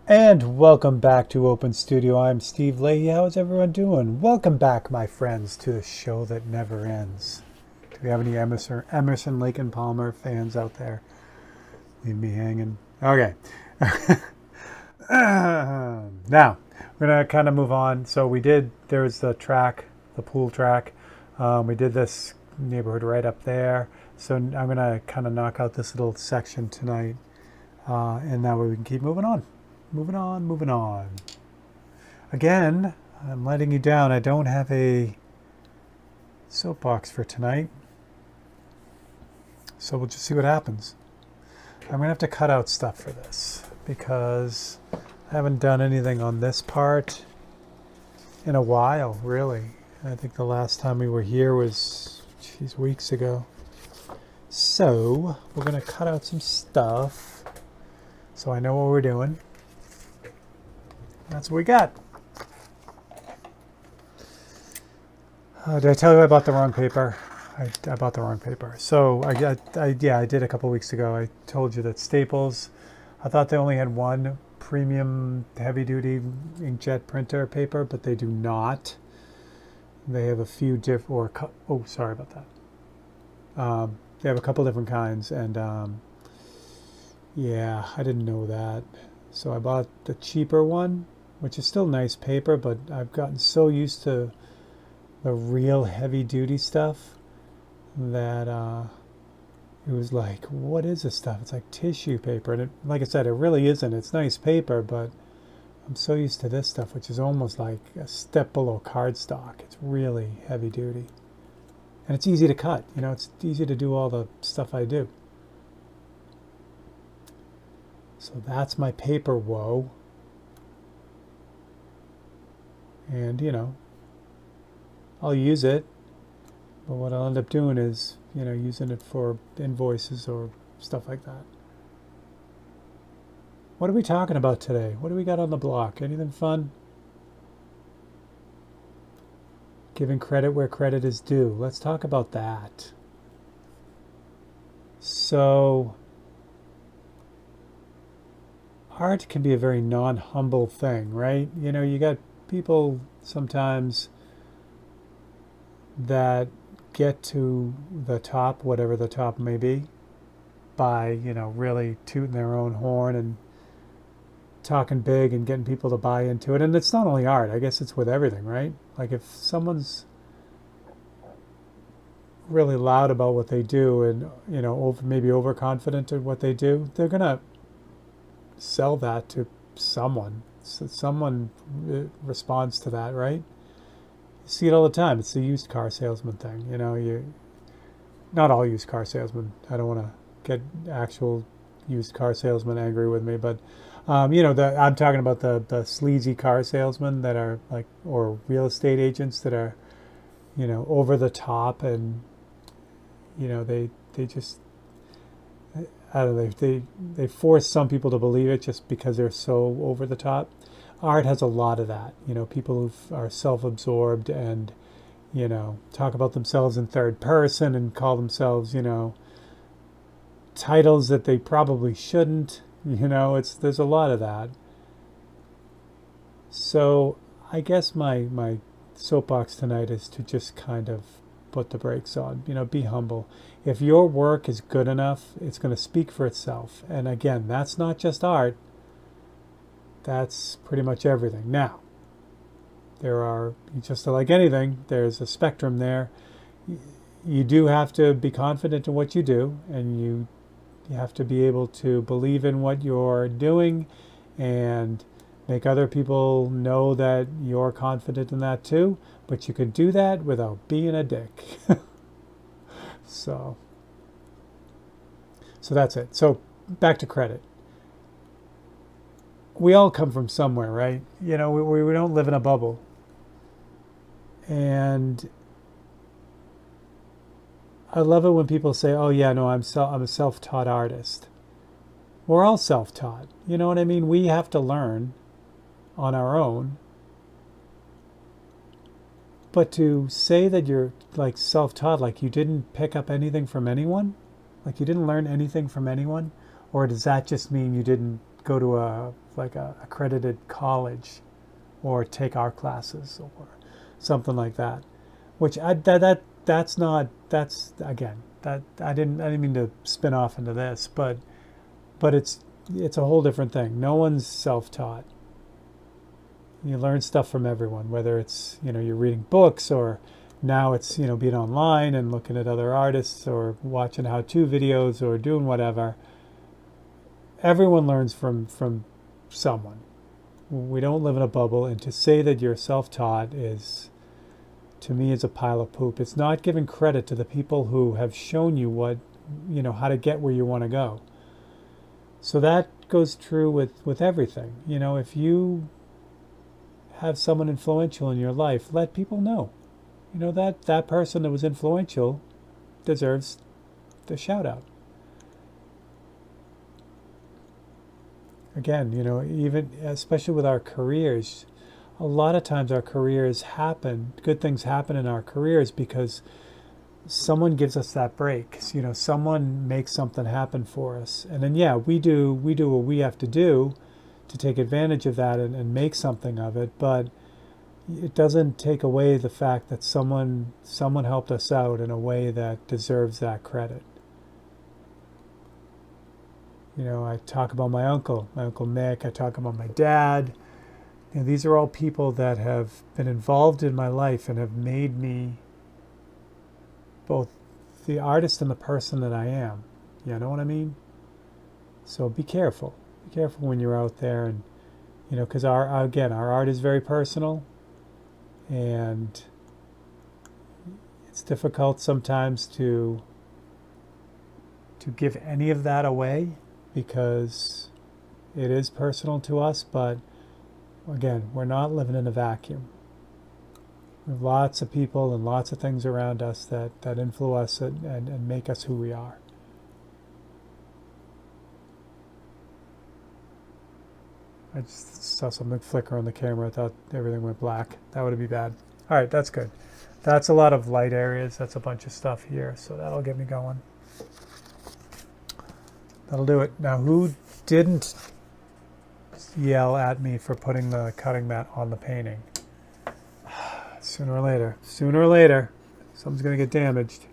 And welcome back to Open Studio. I'm Steve Leahy. How's everyone doing? Welcome back, my friends, to the show that never ends. Do we have any Emerson, Lake and Palmer fans out there? Leave me hanging. Okay. Now, we're going to kind of move on. So there's the track, the pool track. We did this neighborhood right up there. So I'm going to kind of knock out this little section tonight. And that way we can keep moving on. Moving on. Again, I'm letting you down. I don't have a soapbox for tonight. So we'll just see what happens. I'm going to have to cut out stuff for this because I haven't done anything on this part in a while, really. I think the last time we were here was, weeks ago. So we're going to cut out some stuff so I know what we're doing. That's what we got. Did I tell you I bought the wrong paper? I bought the wrong paper. So I did a couple weeks ago. I told you that Staples, I thought they only had one premium heavy-duty inkjet printer paper, but they do not. They have a few sorry about that. They have a couple different kinds, and yeah, I didn't know that. So I bought the cheaper one, which is still nice paper, but I've gotten so used to the real heavy-duty stuff that it was like, what is this stuff? It's like tissue paper. And like I said, it really isn't. It's nice paper, but I'm so used to this stuff, which is almost like a step below cardstock. It's really heavy-duty. And it's easy to cut. You know, it's easy to do all the stuff I do. So that's my paper woe. And, you know, I'll use it. But what I'll end up doing is, you know, using it for invoices or stuff like that. What are we talking about today? What do we got on the block? Anything fun? Giving credit where credit is due. Let's talk about that. So, art can be a very non-humble thing, right? You know, you got people sometimes that get to the top, whatever the top may be, by, you know, really tooting their own horn and talking big and getting people to buy into it. And it's not only art, I guess it's with everything, right? Like if someone's really loud about what they do and, you know, maybe overconfident in what they do, they're going to sell that to someone. So someone responds to that, right? You see it all the time. It's the used car salesman thing. You know, not all used car salesmen. I don't want to get actual used car salesmen angry with me, but you know, I'm talking about the sleazy car salesmen that are like, or real estate agents that are, you know, over the top, and you know, they just, I don't know, they force some people to believe it just because they're so over the top. Art has a lot of that. You know, people who are self-absorbed and, you know, talk about themselves in third person and call themselves, you know, titles that they probably shouldn't. You know, there's a lot of that. So I guess my soapbox tonight is to just kind of put the brakes on. You know, be humble. If your work is good enough, it's going to speak for itself. And again, that's not just art. That's pretty much everything. Now, there are, just like anything, there's a spectrum there. You do have to be confident in what you do, and you have to be able to believe in what you're doing and make other people know that you're confident in that too. But you can do that without being a dick. So that's it. So back to credit. We all come from somewhere, right? You know, we don't live in a bubble. And I love it when people say, oh yeah, no, I'm a self-taught artist. We're all self-taught. You know what I mean? We have to learn on our own. But to say that you're like self-taught, like you didn't pick up anything from anyone, like you didn't learn anything from anyone, or does that just mean you didn't go to a accredited college or take art classes or something like that. Which that's not, that's again, that I didn't mean to spin off into this, but it's a whole different thing. No one's self-taught. You learn stuff from everyone, whether it's, you're reading books, or now it's, being online and looking at other artists or watching how-to videos or doing whatever. Everyone learns from someone. We don't live in a bubble, and to say that you're self-taught is, to me, is a pile of poop. It's not giving credit to the people who have shown you what, how to get where you want to go. So that goes true with everything. If you have someone influential in your life, let people know. That person that was influential deserves the shout out. Again, even especially with our careers, a lot of times our careers happen, good things happen in our careers because someone gives us that break. Someone makes something happen for us. And then, we do what we have to do to take advantage of that and make something of it. But it doesn't take away the fact that someone helped us out in a way that deserves that credit. I talk about my Uncle Mick. I talk about my dad. These are all people that have been involved in my life and have made me both the artist and the person that I am. You know what I mean? So be careful. Be careful when you're out there, and because our art is very personal, and it's difficult sometimes to give any of that away because it is personal to us. But again, we're not living in a vacuum. We have lots of people and lots of things around us that influence us and make us who we are. I just saw something flicker on the camera. I thought everything went black. That would be bad. All right, that's good. That's a lot of light areas. That's a bunch of stuff here, so that'll get me going. That'll do it. Now, who didn't yell at me for putting the cutting mat on the painting? Sooner or later, something's going to get damaged.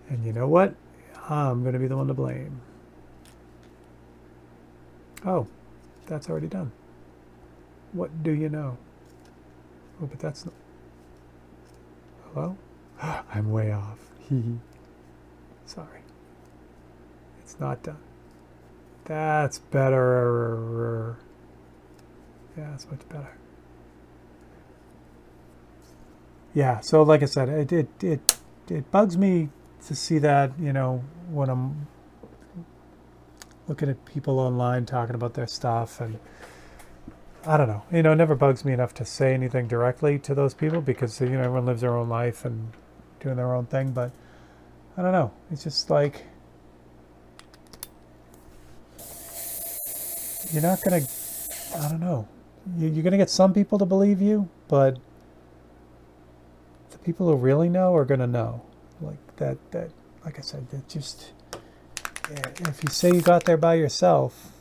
And you know what? I'm going to be the one to blame. Oh, that's already done. What do you know? Oh, but that's not... Hello? I'm way off. Sorry. It's not done. That's better. Yeah, that's much better. Yeah, so like I said, it bugs me to see that, when I'm looking at people online talking about their stuff, and I don't know, it never bugs me enough to say anything directly to those people because, everyone lives their own life and doing their own thing, but I don't know, it's just like, you're not going to, I don't know, you're going to get some people to believe you, but the people who really know are going to know. Like that, like I said, that just, if you say you got there by yourself,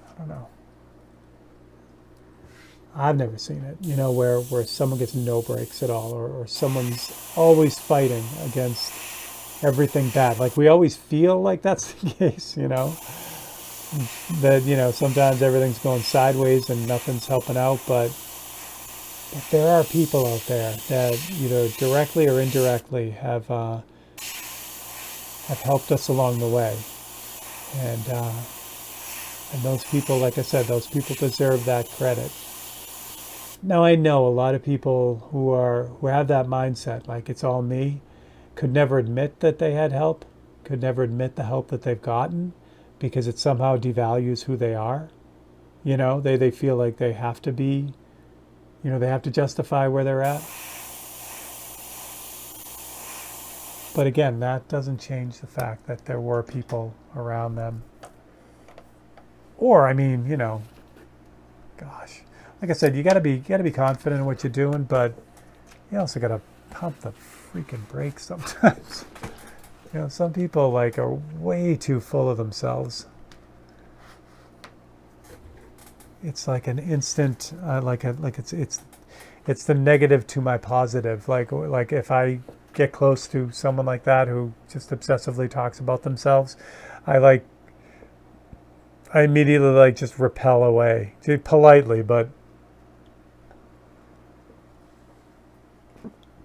I don't know. I've never seen it, where someone gets no breaks at all, or someone's always fighting against everything bad. Like we always feel like that's the case, that, sometimes everything's going sideways and nothing's helping out, but there are people out there that either directly or indirectly have helped us along the way, and those people, like I said, those people deserve that credit. Now I know a lot of people who have that mindset, like it's all me, could never admit that they had help, could never admit the help that they've gotten, because it somehow devalues who they are. They feel like they have to be. They have to justify where they're at. But again, that doesn't change the fact that there were people around them. Or, gosh, like I said, you gotta be confident in what you're doing, but you also gotta pump the freaking brakes sometimes. You know, some people like are way too full of themselves. It's like an instant, it's the negative to my positive. Like if I get close to someone like that who just obsessively talks about themselves, I like I immediately like just repel away, politely, but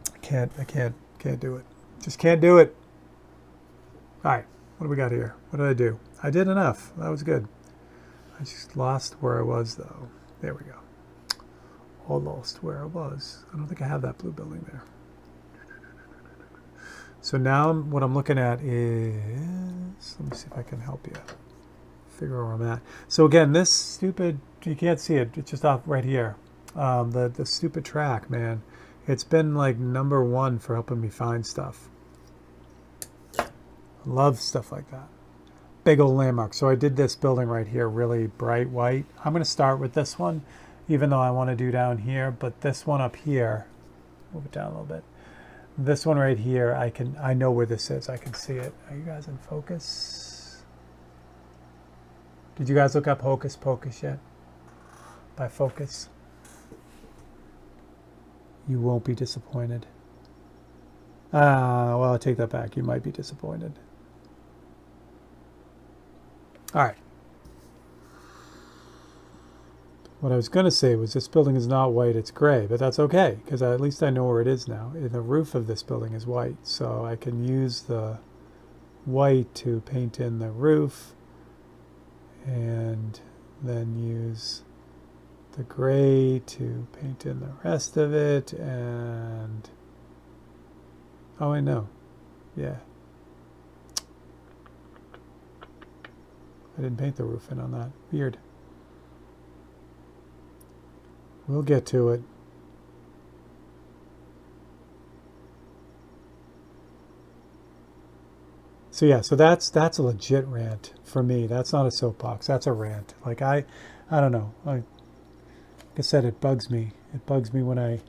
I can't do it. Just can't do it. All right, what do we got here? What did I do? I did enough. That was good. I just lost where I was though. There we go. Almost where I was. I don't think I have that blue building there. So now what I'm looking at is, let me see if I can help you figure where I'm at. So again, this stupid, you can't see it, it's just off right here. The stupid track, man. It's been like #1 for helping me find stuff. Love stuff like that. Big old landmark. So I did this building right here, really bright white. I'm going to start with this one, even though I want to do down here. But this one up here, move it down a little bit. This one right here, I know where this is. I can see it. Are you guys in focus? Did you guys look up Hocus Pocus yet? By Focus. You won't be disappointed. Well, I take that back. You might be disappointed. All right. What I was going to say was this building is not white, it's gray, but that's okay, because at least I know where it is now. The roof of this building is white, so I can use the white to paint in the roof and then use the gray to paint in the rest of it. And oh, I know. Yeah. I didn't paint the roof in on that. Weird. We'll get to it. So yeah, so that's a legit rant for me. That's not a soapbox. That's a rant. Like I don't know. Like I said, it bugs me. It bugs me when I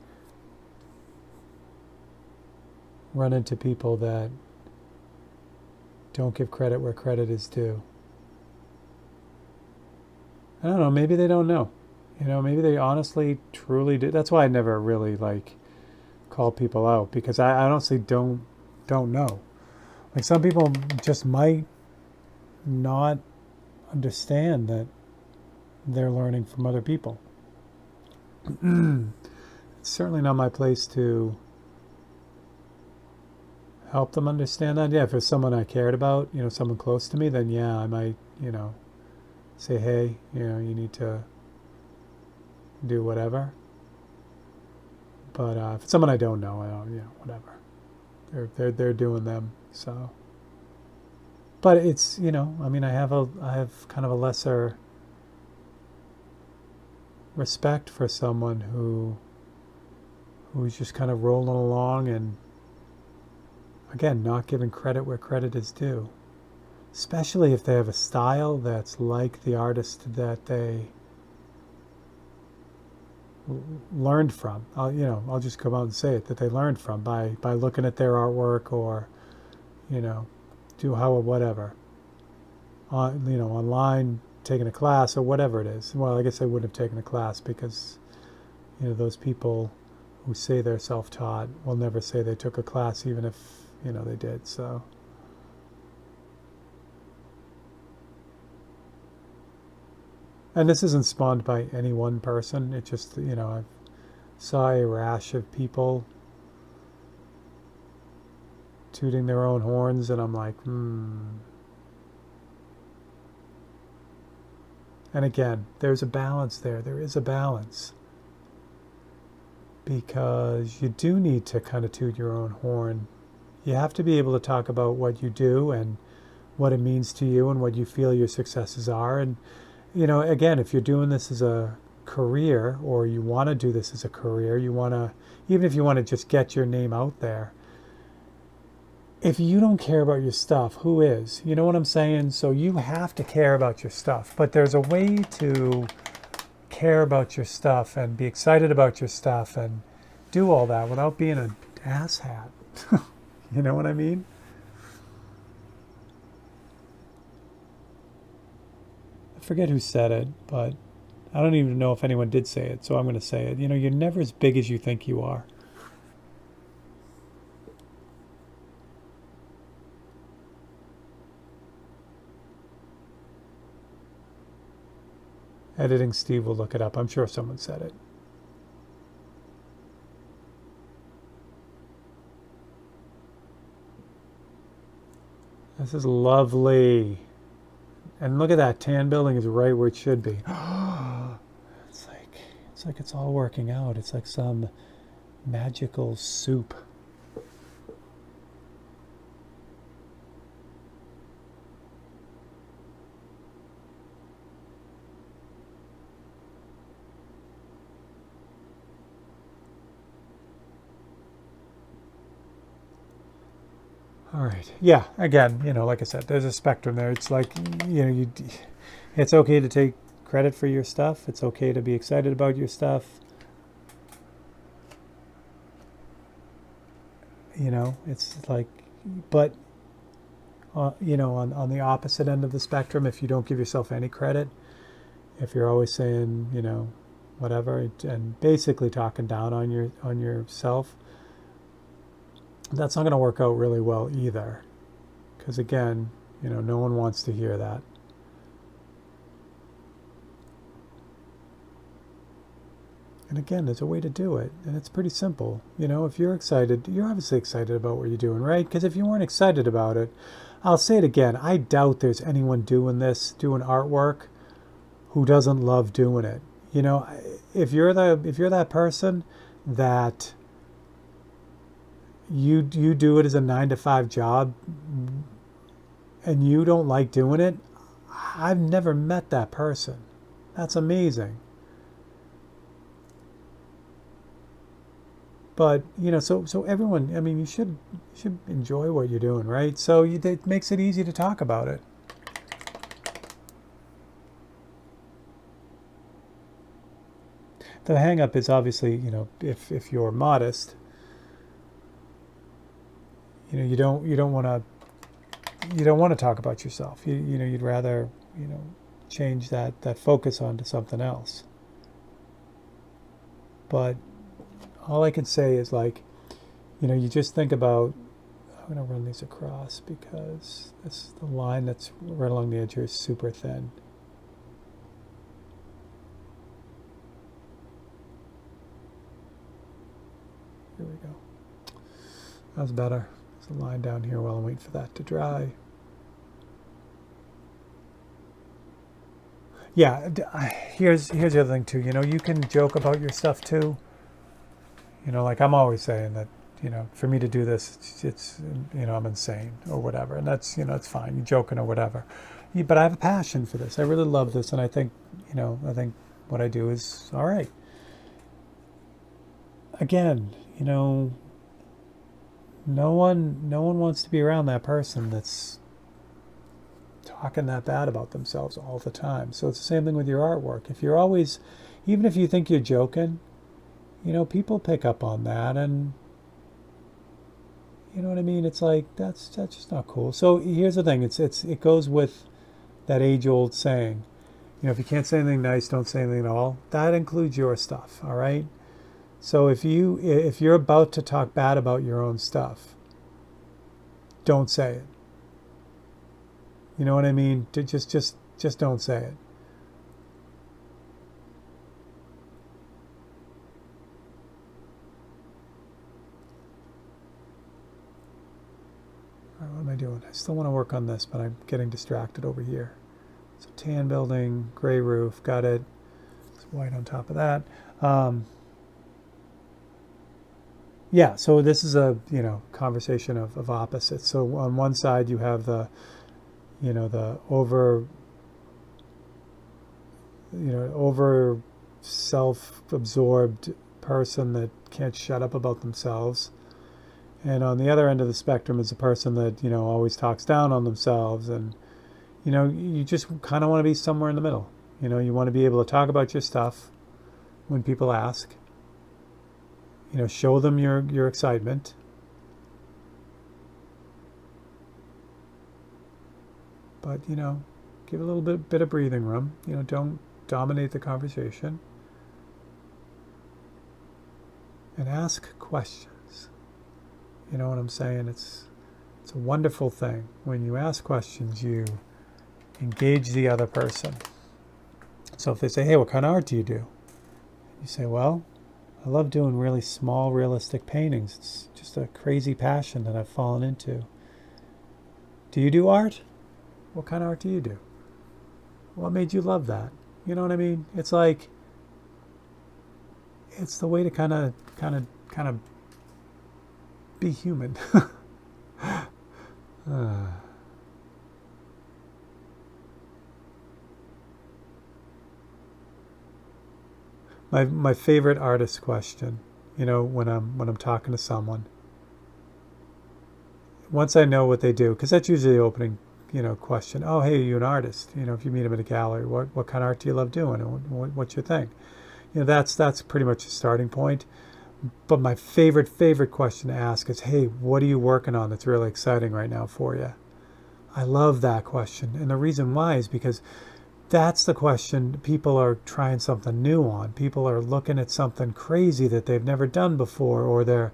run into people that don't give credit where credit is due. I don't know. Maybe they don't know. You know, maybe they honestly, truly do. That's why I never really like call people out, because I honestly don't know. Like some people just might not understand that they're learning from other people. It's certainly not my place to help them understand that. Yeah, if it's someone I cared about, you know, someone close to me, then yeah, I might, you know, say, hey, you know, you need to do whatever. But if it's someone I don't know, you know, whatever. They're doing them. So, but it's, you know, I mean, I have kind of a lesser respect for someone who's just kind of rolling along and, again, not giving credit where credit is due. Especially if they have a style that's like the artist that they learned from. I'll just come out and say it, that they learned from by looking at their artwork, or, you know, do how or whatever. You know, online, taking a class or whatever it is. Well, I guess I wouldn't have taken a class, because, you know, those people who say they're self-taught will never say they took a class, even if, you know, they did. So. And this isn't spawned by any one person. It just, you know, I saw a rash of people tooting their own horns, and I'm like, And again, there's a balance there. There is a balance. Because you do need to kind of toot your own horn. You have to be able to talk about what you do and what it means to you and what you feel your successes are. And, you know, again, if you're doing this as a career, or you want to do this as a career, even if you want to just get your name out there, if you don't care about your stuff, who is? You know what I'm saying? So you have to care about your stuff. But there's a way to care about your stuff and be excited about your stuff and do all that without being an asshat. You know what I mean? I forget who said it, but I don't even know if anyone did say it, so I'm going to say it. You know, you're never as big as you think you are. Editing Steve will look it up. I'm sure someone said it. This is lovely. And look at that, tan building is right where it should be. It's like it's all working out. It's like some magical soup. All right. Yeah. Again, you know, like I said, there's a spectrum there. It's like, you know, it's okay to take credit for your stuff. It's okay to be excited about your stuff. You know, it's like, but, you know, on the opposite end of the spectrum, if you don't give yourself any credit, if you're always saying, you know, whatever, and basically talking down on yourself, that's not going to work out really well either. Because again, you know, no one wants to hear that. And again, there's a way to do it, and it's pretty simple. You know, if you're excited, you're obviously excited about what you're doing, right? Because if you weren't excited about it, I'll say it again, I doubt there's anyone doing artwork, who doesn't love doing it. You know, if you're that person that you do it as a 9-to-5 job and you don't like doing it, I've never met that person. That's amazing. But, you know, so everyone, I mean, you should enjoy what you're doing, right? So it makes it easy to talk about it. The hang up is obviously, you know, if you're modest, you know, you don't want to talk about yourself. You know, you'd rather, you know, change that focus onto something else. But all I can say is, like, you know, you just think about, I'm going to run these across because the line that's right along the edge here is super thin. Here we go. That was better. There's a line down here while I'm waiting for that to dry. Yeah, here's the other thing too. You know, you can joke about your stuff too. You know, like I'm always saying that, you know, for me to do this, it's you know, I'm insane or whatever. And that's, you know, it's fine. You're joking or whatever. But I have a passion for this. I really love this. And I think, you know, what I do is all right. Again, you know, no one wants to be around that person that's talking that bad about themselves all the time. So it's the same thing with your artwork. If you're always, even if you think you're joking, you know, people pick up on that, and you know what I mean? It's like, that's just not cool. So here's the thing. It goes with that age-old saying, you know, if you can't say anything nice, don't say anything at all. That includes your stuff, all right? So if you're about to talk bad about your own stuff, don't say it. You know what I mean? Just don't say it. All right, what am I doing? I still want to work on this, but I'm getting distracted over here. So tan building, gray roof, got it. It's white on top of that. Yeah, so this is a, you know, conversation of opposites. So on one side you have the, you know, the over self-absorbed person that can't shut up about themselves. And on the other end of the spectrum is a person that, you know, always talks down on themselves. And, you know, you just kind of want to be somewhere in the middle. You know, you want to be able to talk about your stuff when people ask. You know, show them your excitement. But, you know, Give a little bit of breathing room. You know, don't dominate the conversation. And ask questions. You know what I'm saying? It's a wonderful thing. When you ask questions, you engage the other person. So if they say, hey, what kind of art do you do? You say, well, I love doing really small, realistic paintings. It's just a crazy passion that I've fallen into. Do you do art? What kind of art do you do? What made you love that? You know what I mean? It's like, it's the way to kind of be human. My favorite artist question, you know, when I'm talking to someone, once I know what they do, because that's usually the opening, you know, question. Oh, hey, you're an artist. You know, if you meet them at a gallery, what kind of art do you love doing? And what's your thing? You know, that's pretty much the starting point. But my favorite question to ask is, hey, what are you working on that's really exciting right now for you? I love that question. And the reason why is because that's the question people are trying something new on. People are looking at something crazy that they've never done before, or I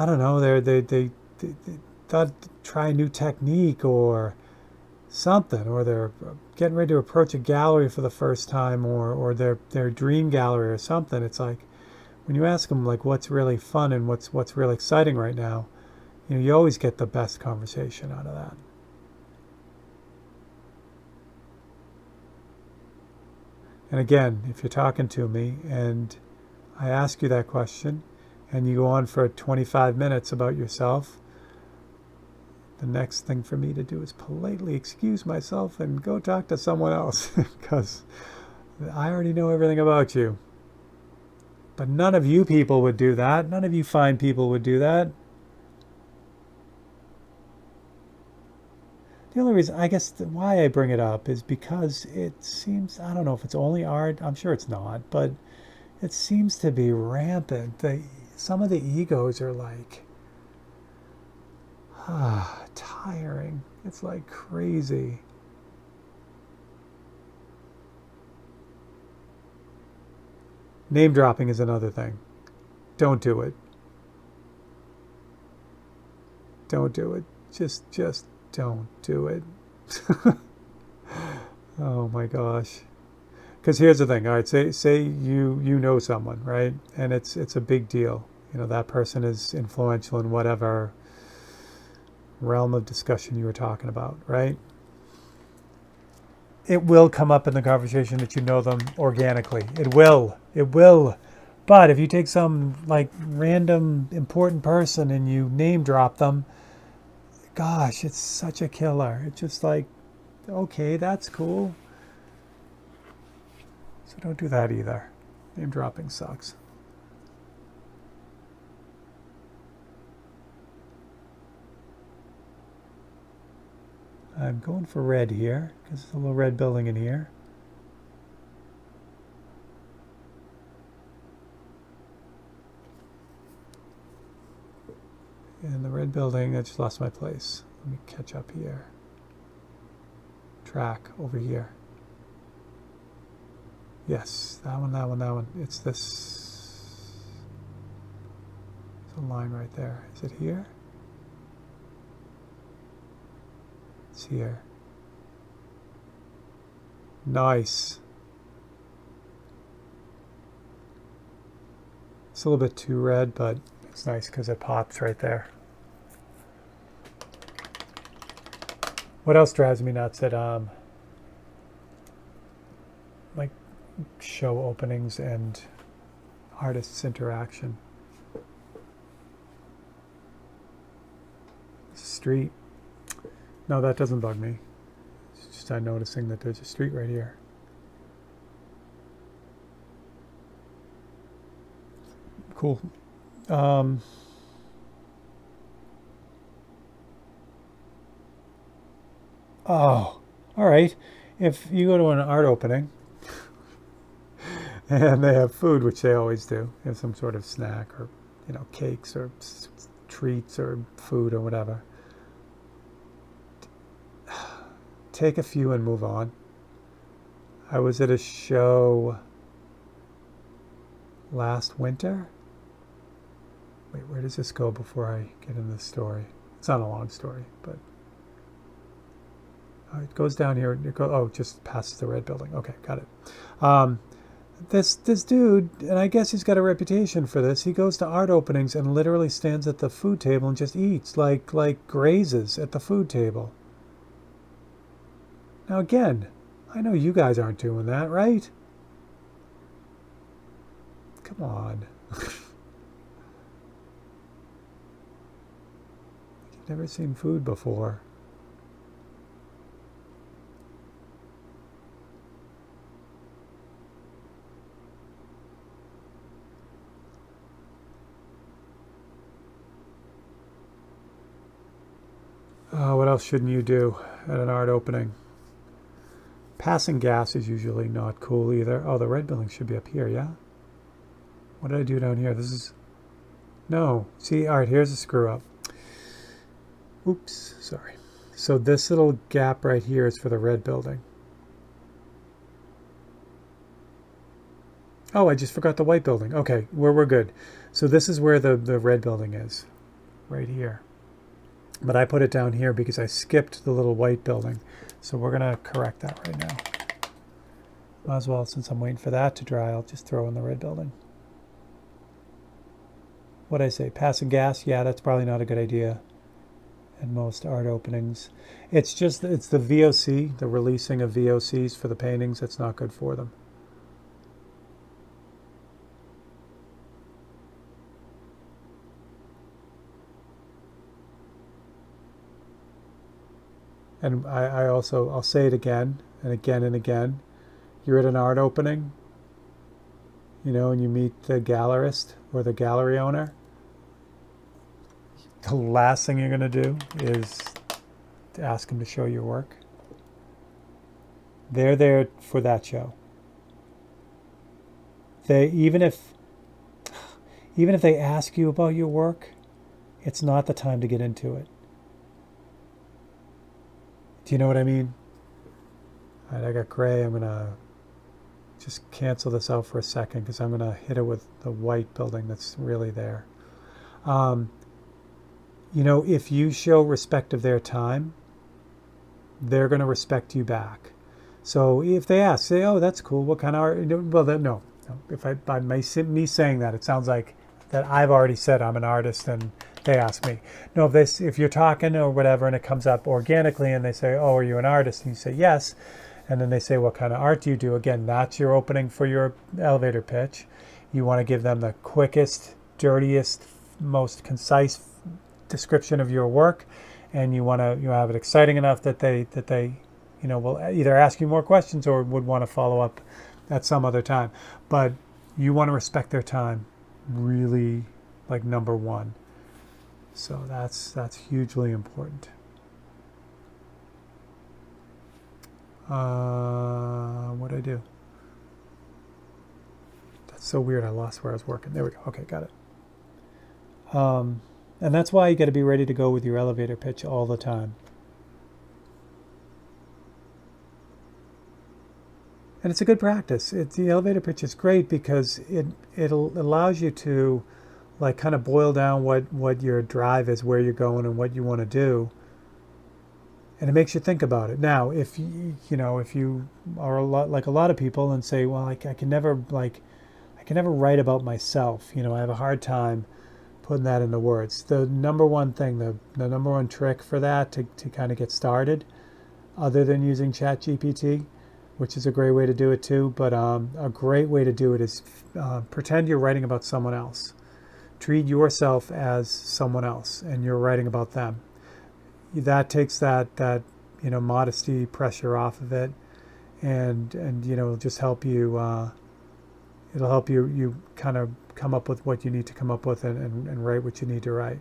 don't know, they thought try a new technique or something, or they're getting ready to approach a gallery for the first time, or their dream gallery or something. It's like, when you ask them like what's really fun and what's really exciting right now, you know, you always get the best conversation out of that. And again, if you're talking to me and I ask you that question and you go on for 25 minutes about yourself, the next thing for me to do is politely excuse myself and go talk to someone else, because I already know everything about you. But none of you people would do that. None of you fine people would do that. The only reason, I guess, why I bring it up is because it seems, I don't know if it's only art, I'm sure it's not, but it seems to be rampant. Some of the egos are like, tiring. It's like crazy. Name dropping is another thing. Don't do it. Don't do it. Just don't do it. Oh my gosh. Because here's the thing. All right, say you know someone, right? And it's a big deal. You know, that person is influential in whatever realm of discussion you were talking about, right? It will come up in the conversation that you know them organically. It will. But if you take some like random important person and you name drop them, gosh, it's such a killer. It's just like, okay, that's cool. So don't do that either. Name dropping sucks. I'm going for red here, because there's a little red building in here. And the red building, I just lost my place. Let me catch up here. Track over here. Yes, that one. It's this. There's a line right there. Is it here? It's here. Nice. It's a little bit too red, but it's nice because it pops right there. What else drives me nuts at like show openings and artists' interaction? Street. No, that doesn't bug me. It's just I'm noticing that there's a street right here. Cool. Oh, all right. If you go to an art opening and they have food, which they always do, they have some sort of snack or, you know, cakes or treats or food or whatever. take a few and move on. I was at a show last winter. Wait, where does this go before I get into the story? It's not a long story, but it goes down here. Just past the red building. Okay, got it. This dude, and I guess he's got a reputation for this. He goes to art openings and literally stands at the food table and just eats, like grazes at the food table. Now again, I know you guys aren't doing that, right? Come on. You've never seen food before. What else shouldn't you do at an art opening? Passing gas is usually not cool either. Oh, the red building should be up here, yeah? What did I do down here? This is... No. See, all right, here's a screw up. Oops, sorry. So this little gap right here is for the red building. Oh, I just forgot the white building. Okay, we're good. So this is where the red building is, right here. But I put it down here because I skipped the little white building. So we're going to correct that right now. Might as well, since I'm waiting for that to dry, I'll just throw in the red building. What'd I say? Passing gas? Yeah, that's probably not a good idea at most art openings. It's the VOC, the releasing of VOCs for the paintings. That's not good for them. And I'll say it again and again and again. You're at an art opening, and you meet the gallerist or the gallery owner. The last thing you're going to do is to ask them to show your work. They're there for that show. Even if they ask you about your work, it's not the time to get into it. Do you know what I mean? All right, I got gray. I'm going to just cancel this out for a second because I'm going to hit it with the white building that's really there. If you show respect of their time, they're going to respect you back. So if they ask, say, oh, that's cool. What kind of art? Well, no. By me saying that, it sounds like that I've already said I'm an artist and they ask me. No, if you're talking or whatever and it comes up organically and they say, oh, are you an artist? And you say, yes. And then they say, what kind of art do you do? Again, that's your opening for your elevator pitch. You want to give them the quickest, dirtiest, most concise description of your work. And you want to have it exciting enough that they will either ask you more questions or would want to follow up at some other time. But you want to respect their time, really, like number one. So that's hugely important. What'd I do? That's so weird. I lost where I was working. There we go. Okay, got it. And that's why you got to be ready to go with your elevator pitch all the time. And it's a good practice. The elevator pitch is great because it allows you to like kind of boil down what your drive is, where you're going and what you want to do. And it makes you think about it. Now, if you are a lot of people and say, well, I can never write about myself. I have a hard time putting that into words. The number one thing, the number one trick for that to kind of get started, other than using ChatGPT, which is a great way to do it too, but a great way to do it is pretend you're writing about someone else. Treat yourself as someone else, and you're writing about them. That takes that modesty pressure off of it, and it'll just help you. It'll help you kind of come up with what you need to come up with and write what you need to write.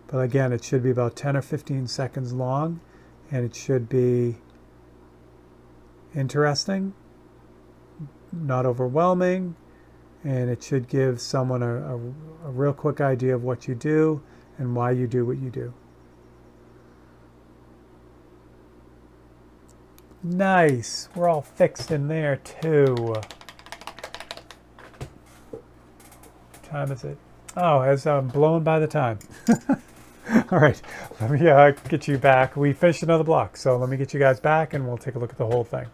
But again, it should be about 10 or 15 seconds long, and it should be interesting, not overwhelming, and it should give someone a real quick idea of what you do and why you do what you do. Nice. We're all fixed in there too. What time is it? Oh, as I'm blowing by the time. All right, let me get you back. We finished another block, so let me get you guys back and we'll take a look at the whole thing.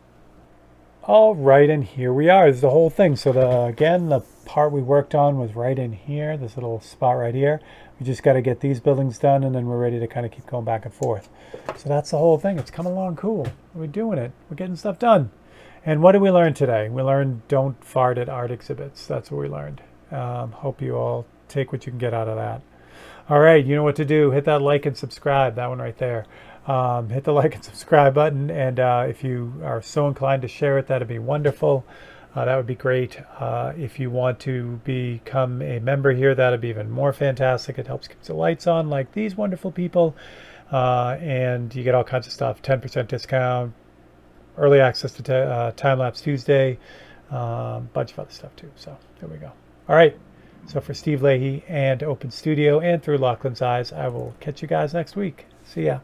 All right, and here we are. This is the whole thing. So again, the part we worked on was right in here, this little spot right here. We just got to get these buildings done, and then we're ready to kind of keep going back and forth. So that's the whole thing. It's coming along cool. We're doing it. We're getting stuff done. And what did we learn today? We learned don't fart at art exhibits. That's what we learned. Hope you all take what you can get out of that. All right, you know what to do. Hit that like and subscribe, that one right there. Hit the like and subscribe button, and if you are so inclined to share it, that'd be wonderful. That would be great. If you want to become a member here, that'd be even more fantastic. It helps keep the lights on like these wonderful people, and you get all kinds of stuff, 10% discount, early access to Time-Lapse Tuesday, bunch of other stuff too. So there we go. All right. So for Steve Leahy and Open Studio and Through Lachlan's Eyes, I will catch you guys next week. See ya.